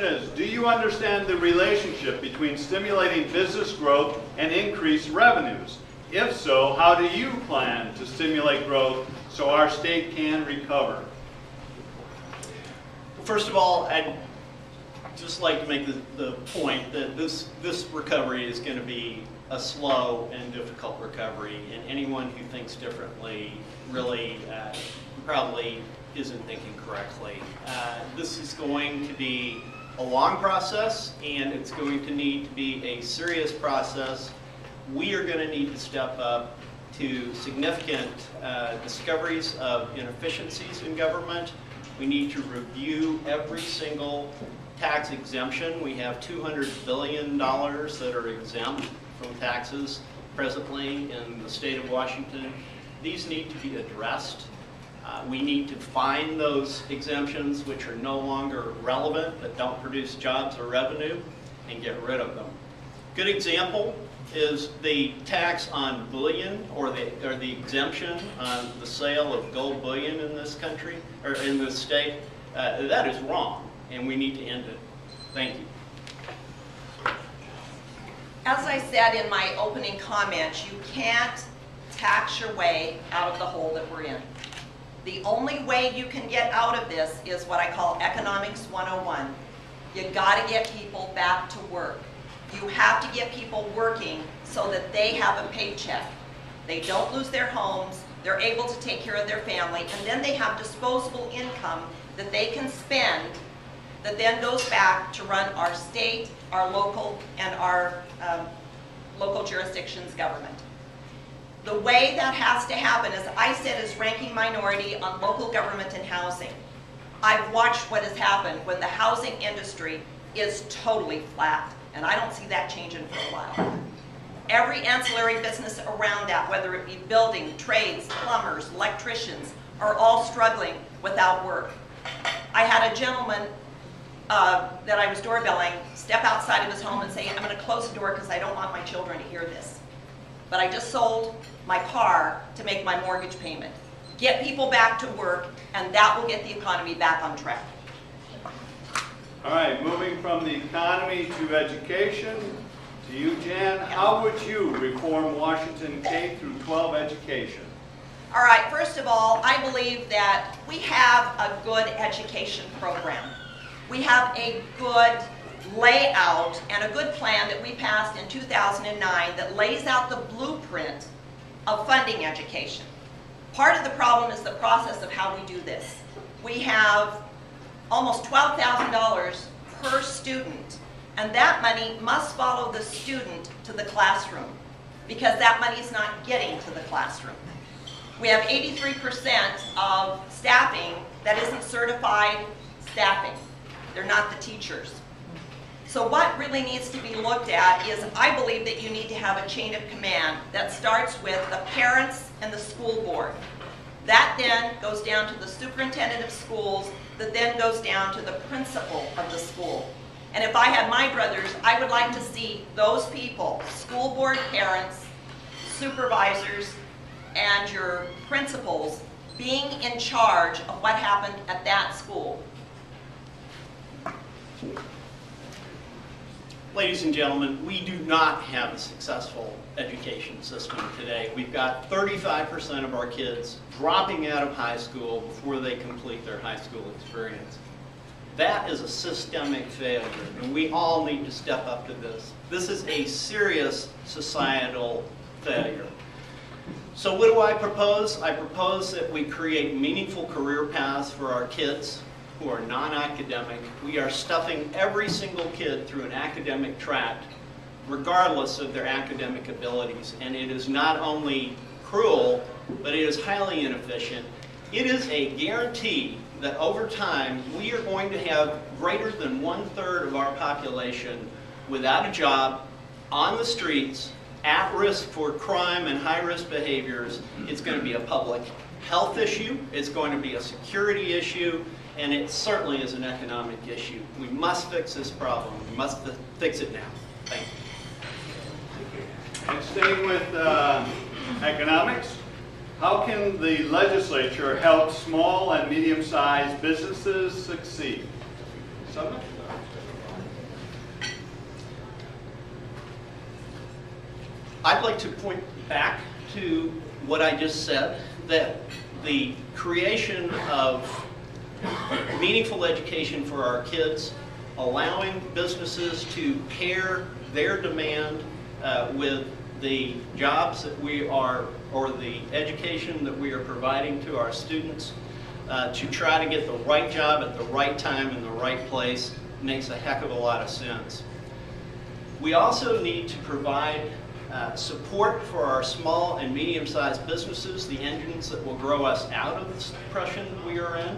question is, do you understand the relationship between stimulating business growth and increased revenues? If so, how do you plan to stimulate growth so our state can recover? First of all, I'd just like to make the point that this recovery is going to be a slow and difficult recovery, and anyone who thinks differently really probably isn't thinking correctly. This is going to be a long process, and it's going to need to be a serious process. We are going to need to step up to significant discoveries of inefficiencies in government. We need to review every single tax exemption. We have $200 billion that are exempt from taxes presently in the state of Washington. These need to be addressed. We need to find those exemptions which are no longer relevant, that don't produce jobs or revenue, and get rid of them. Good example is the tax on bullion, or the exemption on the sale of gold bullion in this country, or in this state. That is wrong, and we need to end it. Thank you. As I said in my opening comments, you can't tax your way out of the hole that we're in. The only way you can get out of this is what I call Economics 101. You got to get people back to work. You have to get people working so that they have a paycheck. They don't lose their homes, they're able to take care of their family, and then they have disposable income that they can spend that then goes back to run our state, our local, and our local jurisdictions government. The way that has to happen, as I said, as ranking minority on local government and housing, I've watched what has happened when the housing industry is totally flat, and I don't see that changing for a while. Every ancillary business around that, whether it be building, trades, plumbers, electricians, are all struggling without work. I had a gentleman that I was doorbelling step outside of his home and say, I'm going to close the door because I don't want my children to hear this. But I just sold my car to make my mortgage payment. Get people back to work, and that will get the economy back on track. All right, moving from the economy to education, to you, Jan, how would you reform Washington K through 12 education? All right, first of all, I believe that we have a good education program. We have a good layout and a good plan that we passed in 2009 that lays out the blueprint of funding education. Part of the problem is the process of how we do this. We have almost $12,000 per student, and that money must follow the student to the classroom because that money is not getting to the classroom. We have 83% of staffing that isn't certified staffing. They're not the teachers. So what really needs to be looked at is, I believe that you need to have a chain of command that starts with the parents and the school board. That then goes down to the superintendent of schools, that then goes down to the principal of the school. And if I had my druthers, I would like to see those people, school board parents, supervisors, and your principals being in charge of what happened at that school. Ladies and gentlemen, we do not have a successful education system today. We've got 35% of our kids dropping out of high school before they complete their high school experience. That is a systemic failure, and we all need to step up to this. This is a serious societal failure. So what do I propose? I propose that we create meaningful career paths for our kids who are non-academic. We are stuffing every single kid through an academic track, regardless of their academic abilities. And it is not only cruel, but it is highly inefficient. It is a guarantee that over time, we are going to have greater than 1/3 of our population without a job, on the streets, at risk for crime and high-risk behaviors. It's going to be a public health issue, it's going to be a security issue, and it certainly is an economic issue. We must fix this problem. We must fix it now. Thank you. And staying with economics, how can the legislature help small and medium-sized businesses succeed? Sumner? I'd like to point back to what I just said, that the creation of meaningful education for our kids, allowing businesses to pair their demand with the jobs that we are, or the education that we are providing to our students, to try to get the right job at the right time in the right place makes a heck of a lot of sense. We also need to provide support for our small and medium-sized businesses, the engines that will grow us out of this depression we are in.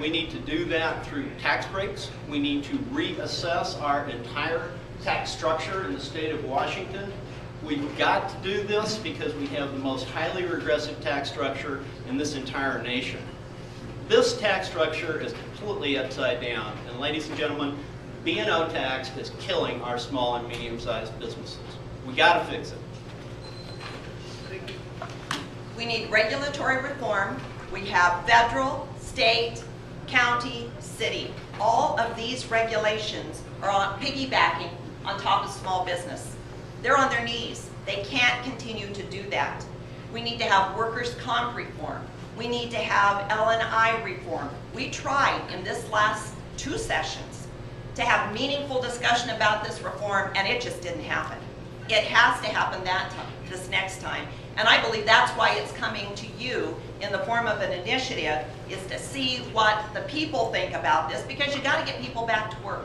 We need to do that through tax breaks. We need to reassess our entire tax structure in the state of Washington. We've got to do this because we have the most highly regressive tax structure in this entire nation. This tax structure is completely upside down, and ladies and gentlemen, B&O tax is killing our small and medium-sized businesses. We got to fix it. We need regulatory reform. We have federal, state, county, city. All of these regulations are on piggybacking on top of small business. They're on their knees. They can't continue to do that. We need to have workers' comp reform. We need to have L&I reform. We tried in this last 2 sessions to have meaningful discussion about this reform, and it just didn't happen. It has to happen this next time. And I believe that's why it's coming to you in the form of an initiative, is to see what the people think about this, because you got to get people back to work.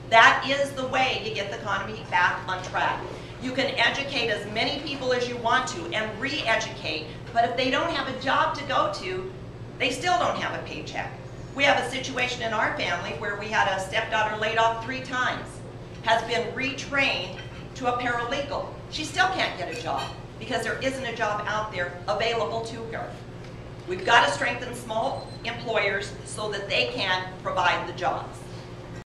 That is the way you get the economy back on track. You can educate as many people as you want to and re-educate, but if they don't have a job to go to, they still don't have a paycheck. We have a situation in our family where we had a stepdaughter laid off 3 times, has been retrained to a paralegal. She still can't get a job because there isn't a job out there available to her. We've got to strengthen small employers so that they can provide the jobs.